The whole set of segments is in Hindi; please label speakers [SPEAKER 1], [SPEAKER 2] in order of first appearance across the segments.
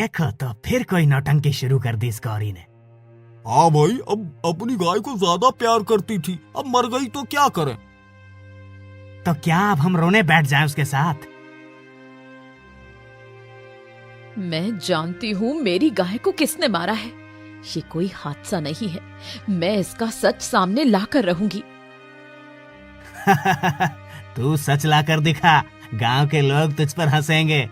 [SPEAKER 1] देखो तो फिर कोई नौटंकी शुरू कर दी इस गौरी ने।
[SPEAKER 2] हाँ भाई, अब अपनी गाय को ज्यादा प्यार करती थी, अब मर गई तो क्या करें।
[SPEAKER 1] तो क्या अब हम रोने बैठ जाएं उसके साथ?
[SPEAKER 3] मैं जानती हूँ मेरी गाय को किसने मारा है। ये कोई हादसा नहीं है। मैं इसका सच सामने लाकर रहूंगी।
[SPEAKER 1] तू सच लाकर दिखा, गांव के लोग तुझ पर हंसेंगे।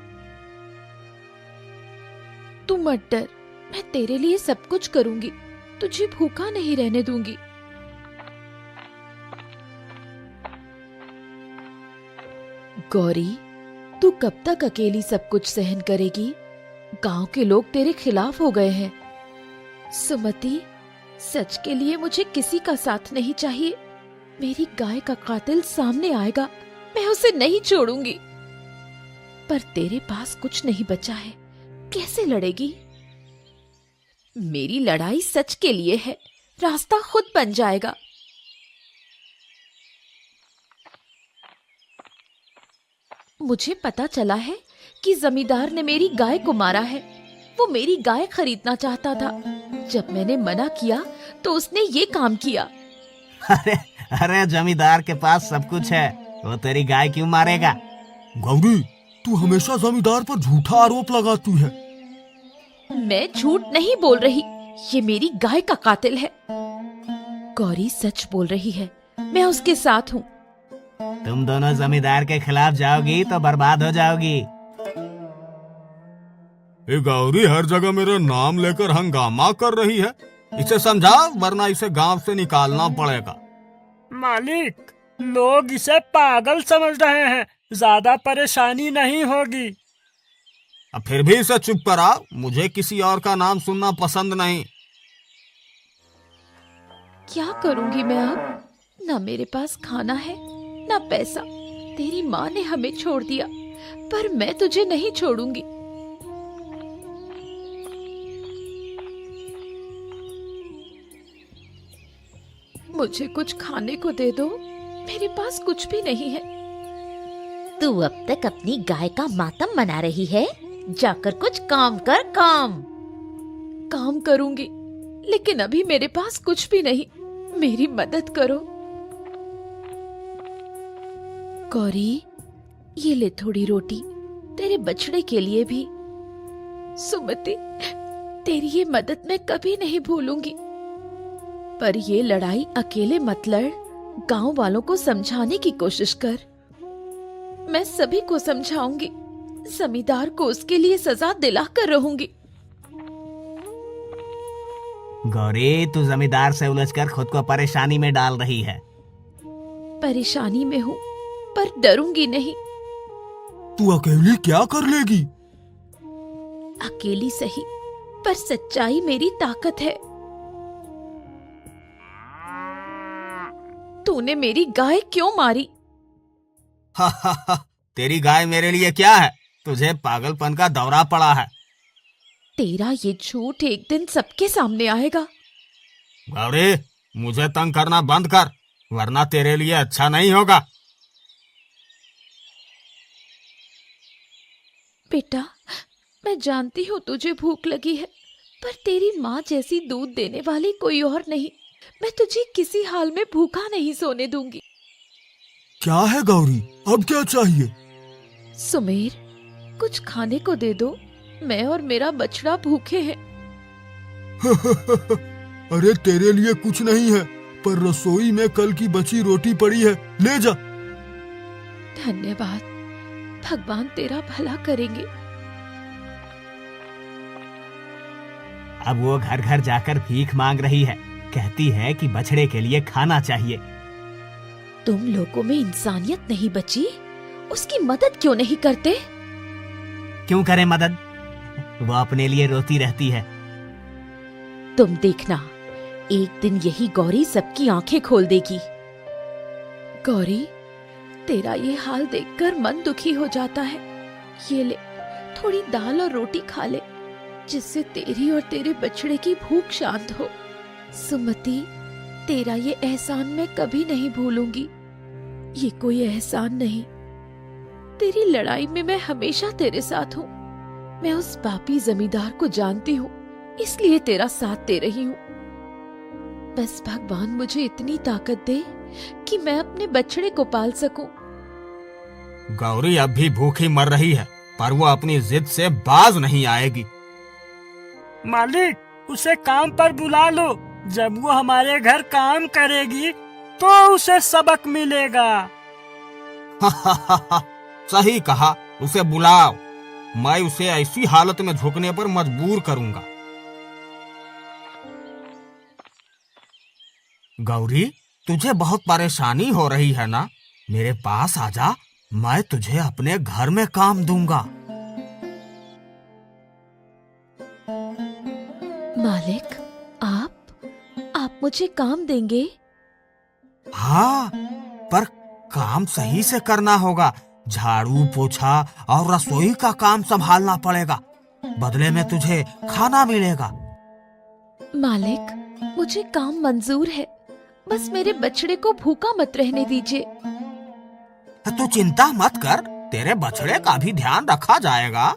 [SPEAKER 3] तू मत डर, मैं तेरे लिए सब कुछ करूंगी। तुझे भूखा नहीं रहने दूंगी। गौरी, तू कब तक अकेली सब कुछ सहन करेगी? गांव के लोग तेरे खिलाफ हो गए हैं। सुमति, सच के लिए मुझे किसी का साथ नहीं चाहिए। मेरी गाय का कातिल सामने आएगा, मैं उसे नहीं छोड़ूंगी। पर तेरे पास कुछ नहीं बचा है, कैसे लड़ेगी? मेरी लड़ाई सच के लिए है, रास्ता खुद बन जाएगा। मुझे पता चला है कि जमींदार ने मेरी गाय को मारा है। वो मेरी गाय खरीदना चाहता था। जब मैंने मना किया तो उसने ये काम किया।
[SPEAKER 1] अरे अरे, जमींदार के पास सब कुछ है, वो तेरी गाय क्यों मारेगा?
[SPEAKER 2] गौरी, तू हमेशा जमींदार पर झूठा आरोप लगाती है।
[SPEAKER 3] मैं झूठ नहीं बोल रही, ये मेरी गाय का कातिल है। गौरी सच बोल रही है, मैं उसके साथ हूँ।
[SPEAKER 1] तुम दोनों जमींदार के खिलाफ जाओगी तो बर्बाद हो जाओगी।
[SPEAKER 2] ये गौरी हर जगह मेरा नाम लेकर हंगामा कर रही है। इसे समझा, वरना इसे गांव से निकालना पड़ेगा।
[SPEAKER 4] मालिक, लोग इसे पागल समझ रहे हैं, ज्यादा परेशानी नहीं होगी।
[SPEAKER 2] अब फिर भी इसे चुप करा, मुझे किसी और का नाम सुनना पसंद नहीं।
[SPEAKER 3] क्या करूंगी मैं अब? ना मेरे पास खाना है, ना पैसा। तेरी माँ ने हमें छोड़ दिया, पर मैं तुझे नहीं छोड़ूंगी। मुझे कुछ खाने को दे दो, मेरे पास कुछ भी नहीं है।
[SPEAKER 5] तू अब तक अपनी गाय का मातम मना रही है, जाकर कुछ काम कर।
[SPEAKER 3] काम करूंगी, लेकिन अभी मेरे पास कुछ भी नहीं। मेरी मदद करो। गौरी, ये ले थोड़ी रोटी, तेरे बछड़े के लिए भी। सुमति, तेरी ये मदद मैं कभी नहीं भूलूंगी। पर ये लड़ाई अकेले मत लड़, गांव वालों को समझाने की कोशिश कर। मैं सभी को समझाऊंगी, जमींदार को उसके लिए सजा दिलाकर रहूंगी।
[SPEAKER 1] गौरी, तू जमींदार से उलझकर खुद को परेशानी में डाल रही है।
[SPEAKER 3] परेशानी में हूँ, पर डरूंगी नहीं।
[SPEAKER 2] तू अकेली क्या कर लेगी?
[SPEAKER 3] अकेली सही, पर सच्चाई मेरी ताकत है। तूने मेरी गाय क्यों मारी?
[SPEAKER 2] तेरी गाय मेरे लिए क्या है? तुझे पागलपन का दौरा पड़ा है।
[SPEAKER 3] तेरा ये झूठ एक दिन सबके सामने आएगा।
[SPEAKER 2] गौरी, मुझे तंग करना बंद कर, वरना तेरे लिए अच्छा नहीं होगा।
[SPEAKER 3] बेटा, मैं जानती हूँ तुझे भूख लगी है, पर तेरी माँ जैसी दूध देने वाली कोई और नहीं। मैं तुझे किसी हाल में भूखा नहीं सोने दूंगी।
[SPEAKER 2] क्या है गौरी, अब क्या चाहिए?
[SPEAKER 3] सुमेर, कुछ खाने को दे दो। मैं और मेरा बछड़ा भूखे हैं।
[SPEAKER 2] अरे तेरे लिए कुछ नहीं है, पर रसोई में कल की बची रोटी पड़ी है, ले जा।
[SPEAKER 3] धन्यवाद, भगवान तेरा भला करेंगे।
[SPEAKER 1] अब वो घर घर जाकर भीख मांग रही है, कहती है कि बछड़े के लिए खाना चाहिए।
[SPEAKER 3] तुम लोगों में इंसानियत नहीं बची, उसकी मदद क्यों नहीं करते?
[SPEAKER 1] क्यों करें मदद? वो अपने लिए रोती रहती है।
[SPEAKER 3] तुम देखना, एक दिन यही गौरी सबकी आंखें खोल देगी। गौरी, तेरा ये हाल देखकर मन दुखी हो जाता है। ये ले, थोड़ी दाल और रोटी खा ले, जिससे तेरी और तेरे बछड़े की भूख शांत हो। सुमति, तेरा ये एहसान मैं कभी नहीं भूलूंगी। ये कोई एहसान नहीं, तेरी लड़ाई में मैं हमेशा तेरे साथ हूँ। मैं उस पापी जमींदार को जानती हूँ, इसलिए तेरा साथ दे रही हूँ। बस भगवान मुझे इतनी ताकत दे कि मैं अपने बछड़े को पाल सकूं।
[SPEAKER 2] गौरी अब भी भूखी मर रही है, पर वो अपनी जिद से बाज नहीं आएगी।
[SPEAKER 4] मालिक, उसे काम पर बुला लो। जब वो हमारे घर काम करेगी तो उसे सबक मिलेगा।
[SPEAKER 2] सही कहा, उसे बुलाओ। मैं उसे ऐसी हालत में झुकने पर मजबूर करूंगा। गौरी, तुझे बहुत परेशानी हो रही है ना? मेरे पास आजा, मैं तुझे अपने घर में काम दूंगा।
[SPEAKER 3] मालिक, आप मुझे काम देंगे?
[SPEAKER 2] हाँ, पर काम सही से करना होगा। झाड़ू पोछा और रसोई का काम संभालना पड़ेगा। बदले में तुझे खाना मिलेगा।
[SPEAKER 3] मालिक, मुझे काम मंजूर है, बस मेरे बछड़े को भूखा मत रहने दीजिए।
[SPEAKER 2] तू चिंता मत कर, तेरे बछड़े का भी ध्यान रखा जाएगा।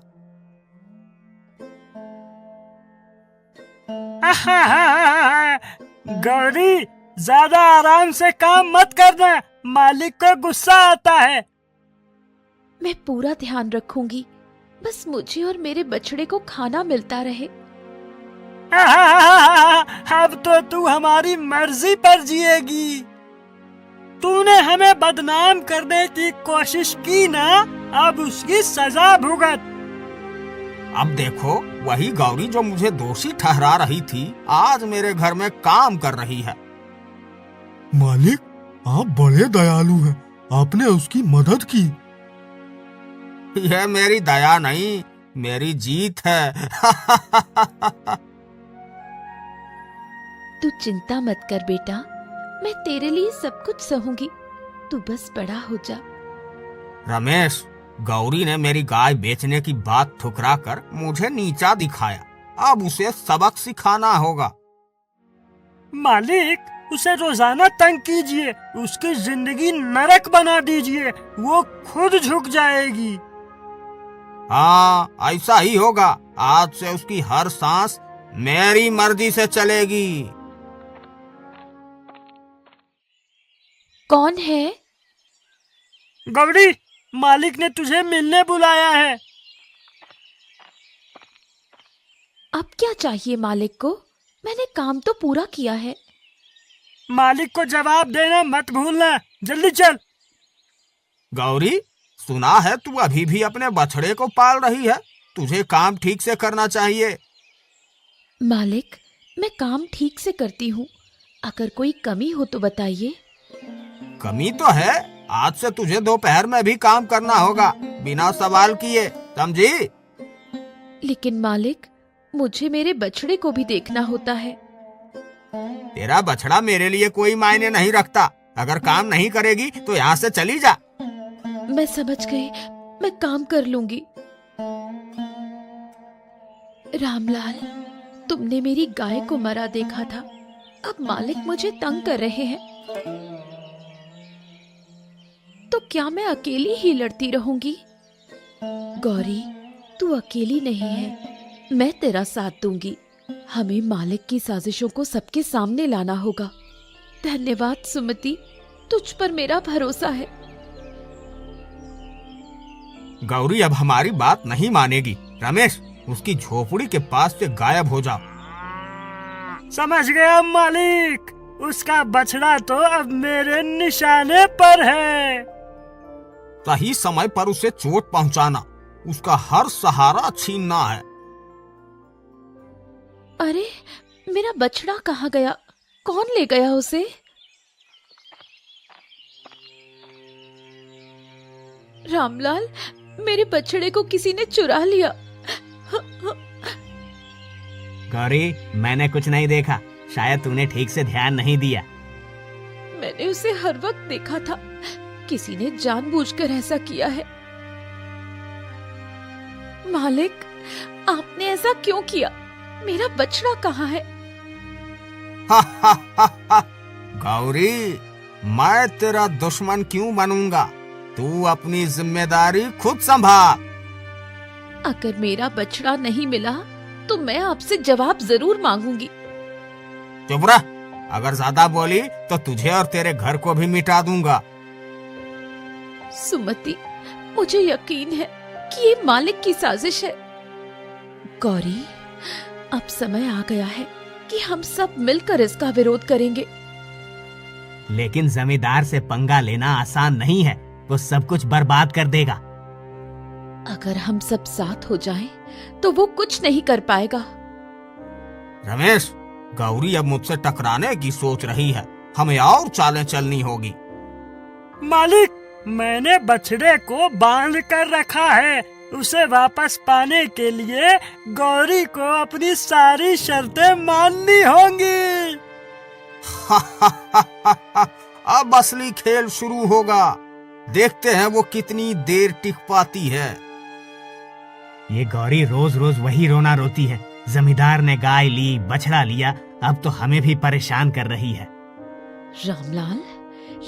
[SPEAKER 4] गौरी, ज्यादा आराम से काम मत करना, मालिक को गुस्सा आता है।
[SPEAKER 3] मैं पूरा ध्यान रखूंगी, बस मुझे और मेरे बछड़े को खाना मिलता रहे।
[SPEAKER 4] अब तो तू हमारी मर्जी पर जिएगी। तूने हमें बदनाम करने की कोशिश की ना, अब उसकी सजा भुगत।
[SPEAKER 2] अब देखो, वही गौरी जो मुझे दोषी ठहरा रही थी, आज मेरे घर में काम कर रही है।
[SPEAKER 6] मालिक, आप बड़े दयालु हैं, आपने उसकी मदद की।
[SPEAKER 2] यह मेरी दया नहीं, मेरी जीत है।
[SPEAKER 3] तू चिंता मत कर बेटा, मैं तेरे लिए सब कुछ सहूंगी, तू बस बड़ा हो जा।
[SPEAKER 2] रमेश, गौरी ने मेरी गाय बेचने की बात ठुकरा कर मुझे नीचा दिखाया। अब उसे सबक सिखाना होगा।
[SPEAKER 4] मालिक, उसे रोजाना तंग कीजिए, उसकी जिंदगी नरक बना दीजिए, वो खुद झुक जाएगी।
[SPEAKER 2] हाँ, ऐसा ही होगा। आज से उसकी हर सांस मेरी मर्जी से चलेगी।
[SPEAKER 3] कौन है?
[SPEAKER 4] गौरी, मालिक ने तुझे मिलने बुलाया है।
[SPEAKER 3] अब क्या चाहिए मालिक को? मैंने काम तो पूरा किया है।
[SPEAKER 4] मालिक को जवाब देना मत भूलना, जल्दी चल।
[SPEAKER 2] गौरी, सुना है तू अभी भी अपने बछड़े को पाल रही है। तुझे काम ठीक से करना चाहिए।
[SPEAKER 3] मालिक, मैं काम ठीक से करती हूँ, अगर कोई कमी हो तो बताइए।
[SPEAKER 2] कमी तो है, आज से तुझे दोपहर में भी काम करना होगा, बिना सवाल किए, समझी?
[SPEAKER 3] लेकिन मालिक, मुझे मेरे बछड़े को भी देखना होता है।
[SPEAKER 2] तेरा बछड़ा मेरे लिए कोई मायने नहीं रखता। अगर काम नहीं करेगी तो यहाँ से चली जा।
[SPEAKER 3] मैं समझ गई, मैं काम कर लूंगी। रामलाल, तुमने मेरी गाय को मरा देखा था, अब मालिक मुझे तंग कर रहे हैं, तो क्या मैं अकेली ही लड़ती रहूंगी? गौरी, तू अकेली नहीं है, मैं तेरा साथ दूंगी। हमें मालिक की साजिशों को सबके सामने लाना होगा। धन्यवाद सुमति, तुझ पर मेरा भरोसा है।
[SPEAKER 2] गौरी अब हमारी बात नहीं मानेगी। रमेश, उसकी झोपड़ी के पास से गायब हो जाओ।
[SPEAKER 4] समझ गया मालिक, उसका बछड़ा तो अब मेरे निशाने पर है।
[SPEAKER 2] सही समय पर उसे चोट पहुंचाना, उसका हर सहारा छीनना है।
[SPEAKER 3] अरे, मेरा बछड़ा कहाँ गया? कौन ले गया उसे? रामलाल, मेरे बछड़े को किसी ने चुरा लिया।
[SPEAKER 1] गौरी, मैंने कुछ नहीं देखा, शायद तूने ठीक से ध्यान नहीं दिया।
[SPEAKER 3] मैंने उसे हर वक्त देखा था, किसी ने जानबूझकर ऐसा किया है। मालिक, आपने ऐसा क्यों किया? मेरा बछड़ा कहाँ है?
[SPEAKER 2] गौरी, मैं तेरा दुश्मन क्यों बनूंगा? तू अपनी जिम्मेदारी खुद संभाल।
[SPEAKER 3] अगर मेरा बछड़ा नहीं मिला तो मैं आपसे जवाब जरूर मांगूंगी।
[SPEAKER 2] चुप रह, अगर ज्यादा बोली तो तुझे और तेरे घर को भी मिटा दूंगा।
[SPEAKER 3] सुमति, मुझे यकीन है कि ये मालिक की साजिश है। गौरी, अब समय आ गया है कि हम सब मिलकर इसका विरोध करेंगे।
[SPEAKER 1] लेकिन जमींदार से पंगा लेना आसान नहीं है, वो सब कुछ बर्बाद कर देगा।
[SPEAKER 3] अगर हम सब साथ हो जाएं, तो वो कुछ नहीं कर पाएगा।
[SPEAKER 2] रमेश, गौरी अब मुझसे टकराने की सोच रही है, हमें और चालें चलनी होगी।
[SPEAKER 4] मालिक, मैंने बछड़े को बांध कर रखा है। उसे वापस पाने के लिए गौरी को अपनी सारी शर्तें माननी होंगी।
[SPEAKER 2] अब असली खेल शुरू होगा, देखते हैं वो कितनी देर टिक पाती है।
[SPEAKER 1] ये गौरी रोज रोज वही रोना रोती है। जमींदार ने गाय ली, बछड़ा लिया, अब तो हमें भी परेशान कर रही है।
[SPEAKER 3] रामलाल,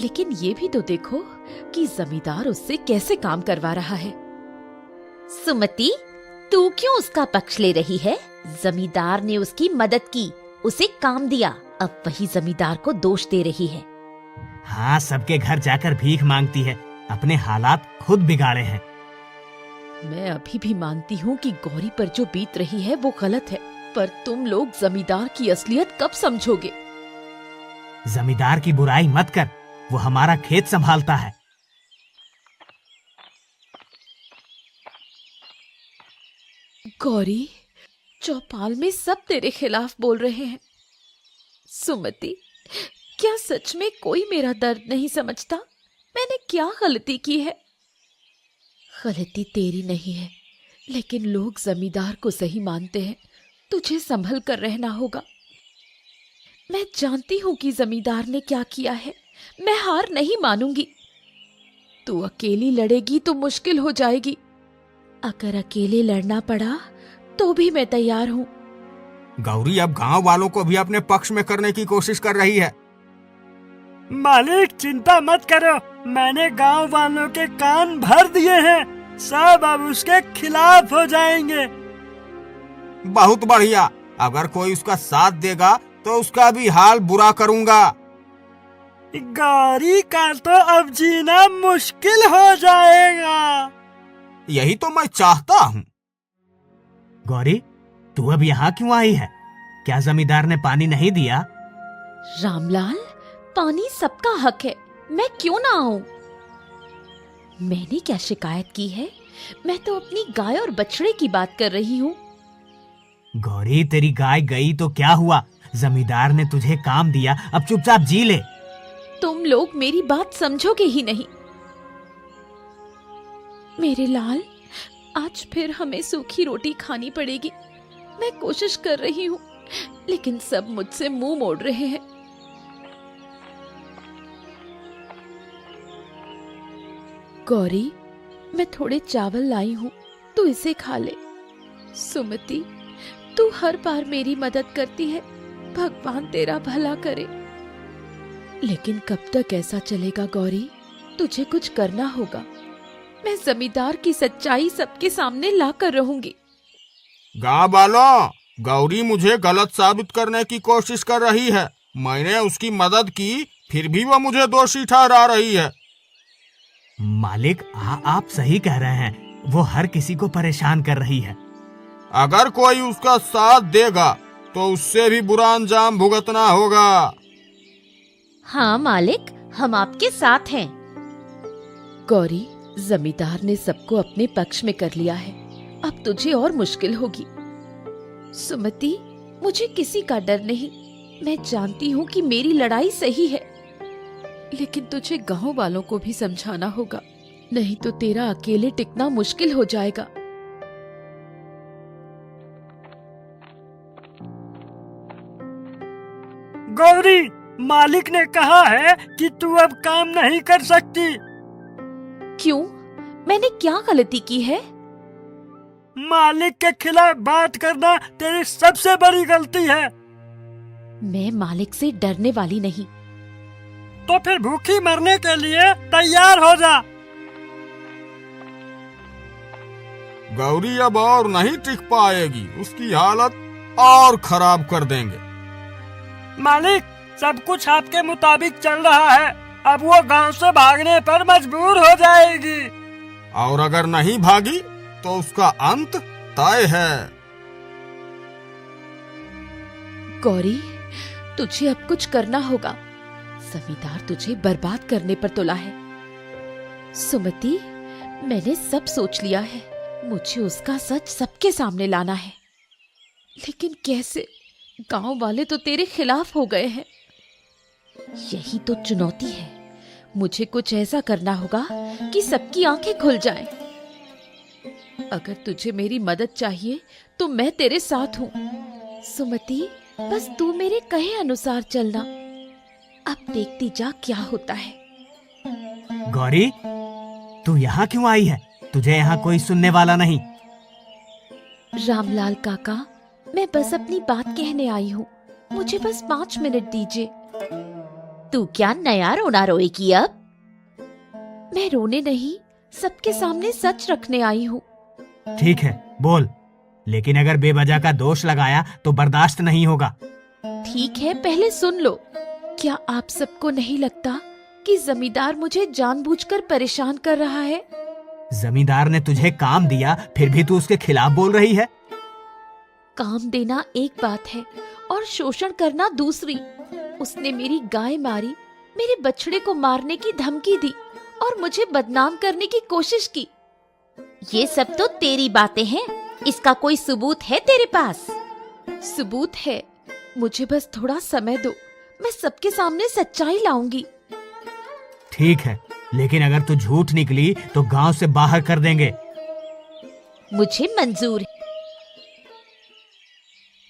[SPEAKER 3] लेकिन ये भी तो देखो कि जमींदार उससे कैसे काम करवा रहा है।
[SPEAKER 5] सुमति, तू क्यों उसका पक्ष ले रही है? जमींदार ने उसकी मदद की, उसे काम दिया, अब वही जमींदार को दोष दे रही है।
[SPEAKER 1] हाँ, सबके घर जाकर भीख मांगती है, अपने हालात खुद बिगाड़े हैं।
[SPEAKER 3] मैं अभी भी मानती हूँ कि गौरी पर जो बीत रही है वो गलत है, पर तुम लोग जमींदार की असलियत कब समझोगे?
[SPEAKER 1] जमींदार की बुराई मत कर, वो हमारा खेत संभालता है।
[SPEAKER 3] गौरी, चौपाल में सब तेरे खिलाफ बोल रहे हैं। सुमति, क्या सच में कोई मेरा दर्द नहीं समझता? मैंने क्या गलती की है? गलती तेरी नहीं है, लेकिन लोग जमींदार को सही मानते हैं। तुझे संभल कर रहना होगा। मैं जानती हूँ कि जमींदार ने क्या किया है। मैं हार नहीं मानूंगी। तू अकेली लड़ेगी तो मुश्किल हो जाएगी। अगर अकेले लड़ना पड़ा तो भी मैं तैयार हूँ।
[SPEAKER 2] गौरी अब गांव वालों को भी अपने पक्ष में करने की कोशिश कर रही है।
[SPEAKER 4] मालिक, चिंता मत करो, मैंने गांव वालों के कान भर दिए हैं। सब अब उसके खिलाफ हो जाएंगे।
[SPEAKER 2] बहुत बढ़िया, अगर कोई उसका साथ देगा तो उसका भी हाल बुरा करूंगा।
[SPEAKER 4] गौरी का तो अब जीना मुश्किल हो जाएगा।
[SPEAKER 2] यही तो मैं चाहता हूँ।
[SPEAKER 1] गौरी, तू अब यहाँ क्यों आई है? क्या जमींदार ने पानी नहीं दिया?
[SPEAKER 3] रामलाल, पानी सबका हक है, मैं क्यों ना आऊं? मैंने क्या शिकायत की है? मैं तो अपनी गाय और बछड़े की बात कर रही हूँ।
[SPEAKER 1] गौरी, तेरी गाय गई तो क्या हुआ? जमींदार ने तुझे काम दिया, अब चुपचाप जी ले।
[SPEAKER 3] तुम लोग मेरी बात समझोगे ही नहीं। मेरे लाल, आज फिर हमें सूखी रोटी खानी पड़ेगी। मैं कोशिश कर रही हूँ, लेकिन सब मुझसे मुंह मोड़ रहे हैं। गौरी, मैं थोड़े चावल लाई हूँ, तू इसे खा ले। सुमति, तू हर बार मेरी मदद करती है, भगवान तेरा भला करे। लेकिन कब तक ऐसा चलेगा गौरी? तुझे कुछ करना होगा। मैं जमींदार की सच्चाई सबके सामने लाकर रहूंगी।
[SPEAKER 2] गाँव वालों, गौरी मुझे गलत साबित करने की कोशिश कर रही है। मैंने उसकी मदद की, फिर भी वो मुझे दोषी ठहरा रही है।
[SPEAKER 1] मालिक, आप सही कह रहे हैं, वो हर किसी को परेशान कर रही है।
[SPEAKER 2] अगर कोई उसका साथ देगा तो उससे भी बुरा अंजाम भुगतना होगा।
[SPEAKER 5] हाँ मालिक, हम आपके साथ हैं।
[SPEAKER 3] गौरी, जमींदार ने सबको अपने पक्ष में कर लिया है, अब तुझे और मुश्किल होगी। सुमति, मुझे किसी का डर नहीं। मैं जानती हूँ कि मेरी लड़ाई सही है, लेकिन तुझे गांव वालों को भी समझाना होगा, नहीं तो तेरा अकेले टिकना मुश्किल हो जाएगा।
[SPEAKER 4] गौरी, मालिक ने कहा है कि तू अब काम नहीं कर सकती।
[SPEAKER 3] क्यों? मैंने क्या गलती की है?
[SPEAKER 4] मालिक के खिलाफ बात करना तेरी सबसे बड़ी गलती है।
[SPEAKER 3] मैं मालिक से डरने वाली नहीं।
[SPEAKER 4] तो फिर भूखी मरने के लिए तैयार हो जा।
[SPEAKER 2] गौरी अब और नहीं टिक पाएगी, उसकी हालत और खराब कर देंगे।
[SPEAKER 4] मालिक, सब कुछ आपके मुताबिक चल रहा है। अब वो गांव से भागने पर मजबूर हो जाएगी।
[SPEAKER 2] और अगर नहीं भागी तो उसका अंत तय है।
[SPEAKER 3] गौरी, तुझे अब कुछ करना होगा। जमींदार तुझे बर्बाद करने पर तुला है। सुमति, मैंने सब सोच लिया है। मुझे उसका सच सबके सामने लाना है। लेकिन कैसे? गांव वाले तो तेरे खिलाफ हो गए हैं। यही तो चुनौती है। मुझे कुछ ऐसा करना होगा कि सबकी आंखें खुल जाएं। अगर तुझे मेरी मदद चाहिए तो मैं तेरे साथ हूँ। सुमति, बस तू मेरे कहे अनुसार चलना। अब देखती जा क्या होता है।
[SPEAKER 1] गौरी, तू यहाँ क्यों आई है? तुझे यहाँ कोई सुनने वाला नहीं।
[SPEAKER 3] रामलाल काका, मैं बस अपनी बात कहने आई हूँ। मुझे बस 5 मिनट दीजिए।
[SPEAKER 5] तू क्या नया रोना रोएगी अब?
[SPEAKER 3] मैं रोने नहीं, सबके सामने सच रखने आई हूँ।
[SPEAKER 1] ठीक है, बोल। लेकिन अगर बेवजह का दोष लगाया तो बर्दाश्त नहीं होगा।
[SPEAKER 3] ठीक है, पहले सुन लो। क्या आप सबको नहीं लगता कि जमींदार मुझे जानबूझकर परेशान कर रहा है?
[SPEAKER 1] जमींदार ने तुझे काम दिया, फिर भी तू उसके खिलाफ बोल रही है।
[SPEAKER 3] काम देना एक बात है और शोषण करना दूसरी। उसने मेरी गाय मारी, मेरे बछड़े को मारने की धमकी दी और मुझे बदनाम करने की कोशिश की।
[SPEAKER 5] ये सब तो तेरी बातें हैं। इसका कोई सबूत है तेरे पास?
[SPEAKER 3] सबूत है, मुझे बस थोड़ा समय दो। मैं सबके सामने सच्चाई लाऊंगी।
[SPEAKER 1] ठीक है, लेकिन अगर तू झूठ निकली तो गांव से बाहर कर देंगे।
[SPEAKER 5] मुझे मंजूर है।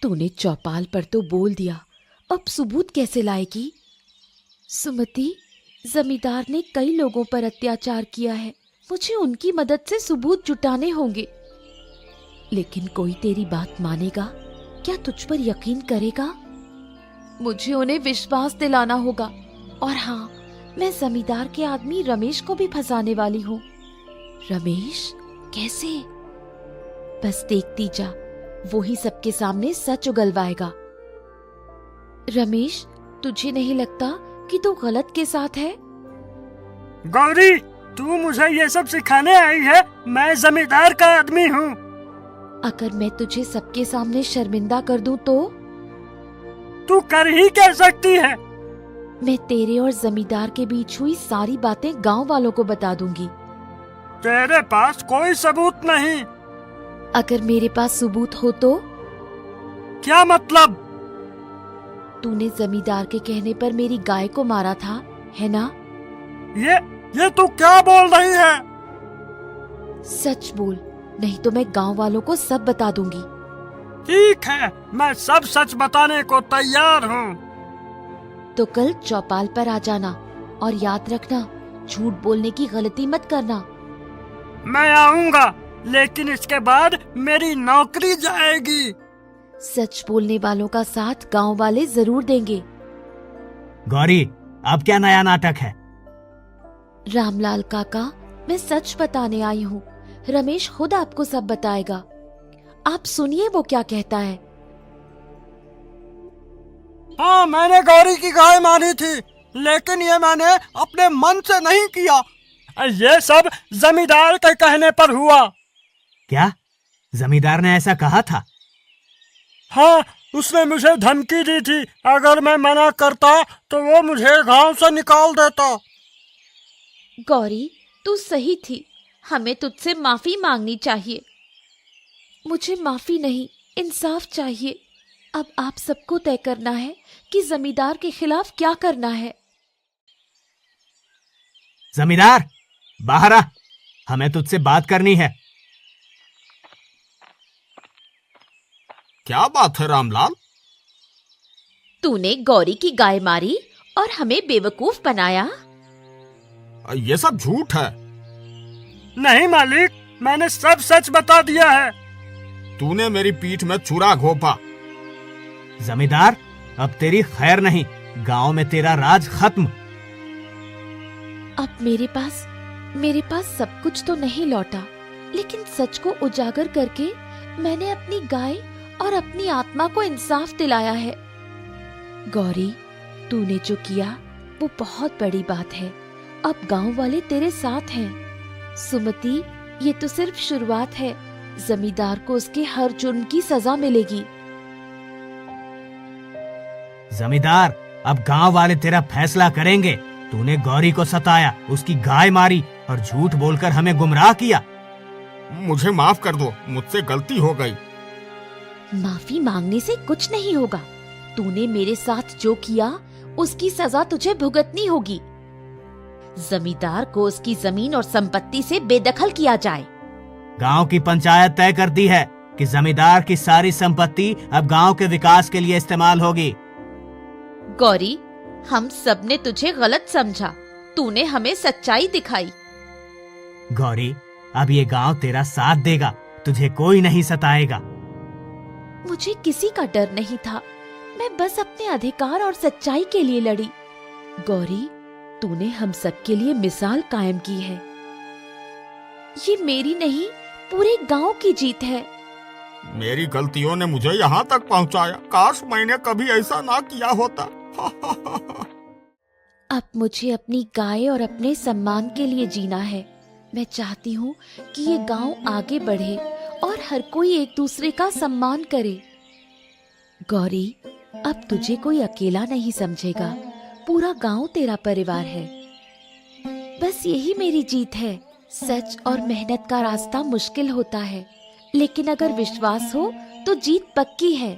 [SPEAKER 3] तूने चौपाल पर तो बोल दिया, अब सबूत कैसे लाएगी? सुमति, जमींदार ने कई लोगों पर अत्याचार किया है। मुझे उनकी मदद से सबूत जुटाने होंगे। लेकिन कोई तेरी बात मानेगा? क्या तुझ पर यकीन करेगा? मुझे उन्हें विश्वास दिलाना होगा। और हाँ, मैं जमींदार के आदमी रमेश को भी फंसाने वाली हूँ। रमेश? कैसे? बस देखती जा, वो ही सबके सामने सच उगलवाएगा। रमेश, तुझे नहीं लगता कि तू गलत के साथ है?
[SPEAKER 4] गौरी, तू मुझे ये सब सिखाने आई है? मैं जमींदार का आदमी हूँ।
[SPEAKER 3] अगर मैं तुझे सबके सामने शर्मिंदा कर दूं तो?
[SPEAKER 4] तू कर ही क्या सकती है?
[SPEAKER 3] मैं तेरे और जमींदार के बीच हुई सारी बातें गांव वालों को बता दूंगी।
[SPEAKER 4] तेरे पास कोई सबूत नहीं।
[SPEAKER 3] अगर मेरे पास सबूत हो तो?
[SPEAKER 4] क्या मतलब?
[SPEAKER 3] तूने जमींदार के कहने पर मेरी गाय को मारा था, है ना?
[SPEAKER 4] ये तू क्या बोल रही है?
[SPEAKER 3] सच बोल, नहीं तो मैं गांव वालों को सब बता दूंगी।
[SPEAKER 4] ठीक है, मैं सब सच बताने को तैयार हूँ।
[SPEAKER 3] तो कल चौपाल पर आ जाना और याद रखना, झूठ बोलने की गलती मत करना।
[SPEAKER 4] मैं आऊँगा, लेकिन इसके बाद मेरी नौकरी जाएगी।
[SPEAKER 3] सच बोलने वालों का साथ गांव वाले जरूर देंगे।
[SPEAKER 1] गौरी, अब क्या नया नाटक है?
[SPEAKER 3] रामलाल काका, मैं सच बताने आई हूँ। रमेश खुद आपको सब बताएगा। आप सुनिए वो क्या कहता है।
[SPEAKER 4] हाँ, मैंने गौरी की गाय मारी थी, लेकिन ये मैंने अपने मन से नहीं किया। ये सब जमींदार के कहने पर हुआ।
[SPEAKER 1] क्या जमींदार ने ऐसा कहा था?
[SPEAKER 4] हाँ, उसने मुझे धमकी दी थी। अगर मैं मना करता तो वो मुझे गांव से निकाल देता।
[SPEAKER 3] गौरी, तू सही थी। हमें तुझसे माफी मांगनी चाहिए। मुझे माफी नहीं, इंसाफ चाहिए। अब आप सबको तय करना है कि जमींदार के खिलाफ क्या करना है।
[SPEAKER 1] जमींदार, बाहर आ, हमें तुझसे बात करनी है।
[SPEAKER 2] क्या बात है रामलाल?
[SPEAKER 5] तूने गौरी की गाय मारी और हमें बेवकूफ बनाया।
[SPEAKER 2] ये सब झूठ है।
[SPEAKER 4] नहीं मालिक, मैंने सब सच बता दिया है।
[SPEAKER 2] तूने मेरी पीठ में छुरा घोंपा।
[SPEAKER 1] जमींदार, अब तेरी खैर नहीं, गांव में तेरा राज खत्म।
[SPEAKER 3] अब मेरे पास सब कुछ तो नहीं लौटा, लेकिन सच को उजागर करके मैंने अपनी गाय और अपनी आत्मा को इंसाफ दिलाया है। गौरी, तूने जो किया वो बहुत बड़ी बात है। अब गांव वाले तेरे साथ हैं। सुमति, ये तो सिर्फ शुरुआत है। जमींदार को उसके हर जुर्म की सजा मिलेगी।
[SPEAKER 1] जमींदार, अब गांव वाले तेरा फैसला करेंगे। तूने गौरी को सताया, उसकी गाय मारी और झूठ बोलकर हमें गुमराह किया।
[SPEAKER 2] मुझे माफ कर दो, मुझसे गलती हो गई।
[SPEAKER 3] माफी मांगने से कुछ नहीं होगा। तूने मेरे साथ जो किया उसकी सजा तुझे भुगतनी होगी।
[SPEAKER 5] जमींदार को उसकी जमीन और संपत्ति से बेदखल किया जाए।
[SPEAKER 1] गांव की पंचायत तय करती है कि जमींदार की सारी संपत्ति अब गांव के विकास के लिए इस्तेमाल होगी।
[SPEAKER 5] गौरी, हम सब ने तुझे गलत समझा। तूने हमें सच्चाई दिखाई।
[SPEAKER 1] गौरी, अब ये गांव तेरा साथ देगा, तुझे कोई नहीं सताएगा।
[SPEAKER 3] मुझे किसी का डर नहीं था। मैं बस अपने अधिकार और सच्चाई के लिए लड़ी। गौरी, तूने हम सब के लिए मिसाल कायम की है। ये मेरी नहीं, पूरे गांव की जीत है।
[SPEAKER 2] मेरी गलतियों ने मुझे यहाँ तक पहुँचाया। काश मैंने कभी ऐसा ना किया होता।
[SPEAKER 3] अब मुझे अपनी गाय और अपने सम्मान के लिए जीना है। मैं चाहती हूँ कि ये गांव आगे बढ़े और हर कोई एक दूसरे का सम्मान करे। गौरी, अब तुझे कोई अकेला नहीं समझेगा। पूरा गांव तेरा परिवार है। बस यही मेरी जीत है। सच और मेहनत का रास्ता मुश्किल होता है, लेकिन अगर विश्वास हो तो जीत पक्की है।